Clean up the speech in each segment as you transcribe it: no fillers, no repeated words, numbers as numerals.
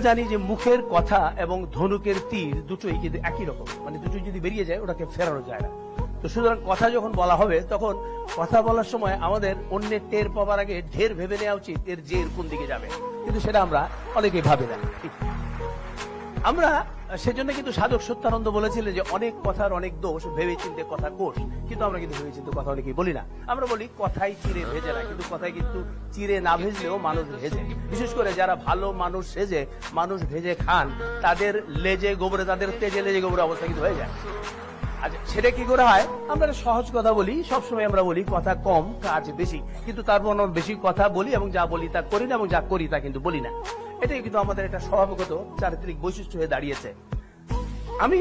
জানি যে মুখের কথা এবং ধনুকের তীর দুটোই কিন্তু একই রকম, মানে দুটোই যদি বেরিয়ে যায় ওটাকে ফেরানো যায় না। তো সুতরাং কথা যখন বলা হবে তখন কথা বলার সময় আমাদের অন্যের টের পাওয়ার আগে ঢের ভেবে নেওয়া উচিত এর জের কোন দিকে যাবে, কিন্তু সেটা আমরা অনেকেই ভাবি না। আমরা সেজন্য কিন্তু সাধক সত্যানন্দ বলেছিলেন যে অনেক কথার অনেক দোষ, ভেবে চিন্তে কথা কোষ, কিন্তু আমরা কিন্তু ভেবে চিন্তে কথা অনেকেই বলি না। আমরা বলি কথাই চিড়ে ভেজে না, কিন্তু কথাই কিন্তু চিড়ে না ভেজলেও মানুষ ভেজে। বিশেষ করে যারা ভালো মানুষ সেজে মানুষ ভেজে খান, তাদের লেজে গোবরে, তাদের তেজে লেজে গোবরে অবস্থা কিন্তু হয়ে যায়। আচ্ছা, সেটা কি করে হয়? আমরা সহজ কথা বলি, সবসময় আমরা বলি কথা কম কাজ বেশি, কিন্তু তারপর আমরা বেশি কথা বলি এবং যা বলি তা করি না, এবং যা করি তা কিন্তু বলি না। এটাই কিন্তু আমাদের একটা স্বভাবগত চারিত্রিক বৈশিষ্ট্য হয়ে দাঁড়িয়েছে। আমি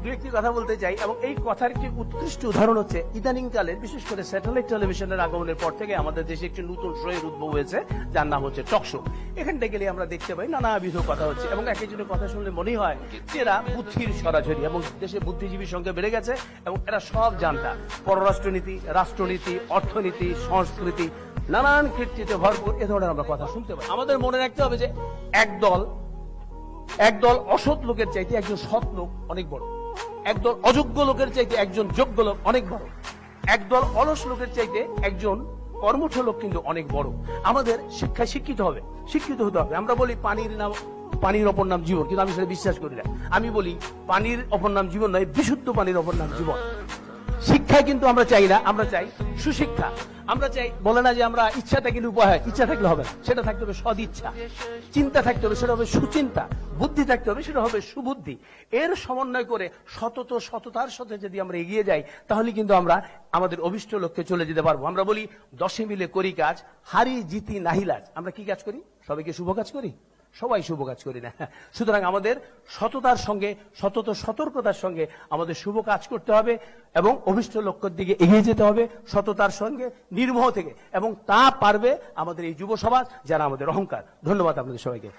দু একটি কথা বলতে চাই, এবং এই কথার একটি উৎকৃষ্ট উদাহরণ হচ্ছে ইদানিং কালের, বিশেষ করে স্যাটেলাইট টেলিভিশনের আগমনের পর থেকে আমাদের দেশে একটি নতুন শোয়ের উদ্ভব হয়েছে, যার নাম হচ্ছে টক শো। এখানটা গেলে আমরা দেখতে পাই নানাবিধ কথা হচ্ছে, এবং এক একজনের কথা শুনলে মনে হয় যে এরা বুদ্ধির সরাসরি, এবং দেশে বুদ্ধিজীবীর সংখ্যা বেড়ে গেছে, এবং এরা সব জানতা। পররাষ্ট্রনীতি, রাষ্ট্রনীতি, অর্থনীতি, সংস্কৃতি, নানান কৃতিত্বে ভরপুর এ ধরনের আমরা কথা শুনতে পাই। আমাদের মনে রাখতে হবে যে একদল অসৎ লোকের চাইতে একজন সৎ লোক অনেক বড়, একদল অযোগ্য লোকের চাইতে একজন যোগ্য লোক অনেক বড়, একদল অলস লোকের চাইতে একজন কর্মঠ লোক কিন্তু অনেক বড়। আমাদের শিক্ষায় শিক্ষিত হতে হবে। আমরা বলি পানির অপর নাম জীবন, কিন্তু আমি সেটা বিশ্বাস করি না। আমি বলি পানির অপর নাম জীবন নয়, বিশুদ্ধ পানির অপর নাম জীবন। শিক্ষা কিন্তু আমরা চাই না, আমরা চাই সুশিক্ষা। আমরা চাই, বলে না যে আমরা ইচ্ছা থাকলে উপায় হয়, ইচ্ছা থাকলে হবে না, সেটা থাকতে হবে সদিচ্ছা। চিন্তা থাকতে হবে, সেটা হবে সুচিন্তা। বুদ্ধি থাকতে হবে, সেটা হবে সুবুদ্ধি। এর সমন্বয় করে সততার সাথে যদি আমরা এগিয়ে যাই, তাহলে কিন্তু আমরা আমাদের অভিষ্ট লক্ষ্যে চলে যেতে পারবো। আমরা বলি 10 মিলে করি কাজ, হারি জিতি নাহিলাজ। আমরা কি কাজ করি? সবাইকে শুভ কাজ করি? সবাই শুভ কাজ করি না। সুতরাং আমাদের সতর্কতার সঙ্গে আমাদের শুভ কাজ করতে হবে, এবং অভিষ্ট লক্ষ্যের দিকে এগিয়ে যেতে হবে সততার সঙ্গে, নির্মোহ থেকে, এবং তা পারবে আমাদের এই যুব সমাজ, যারা আমাদের অহংকার। ধন্যবাদ আপনাদের সবাইকে।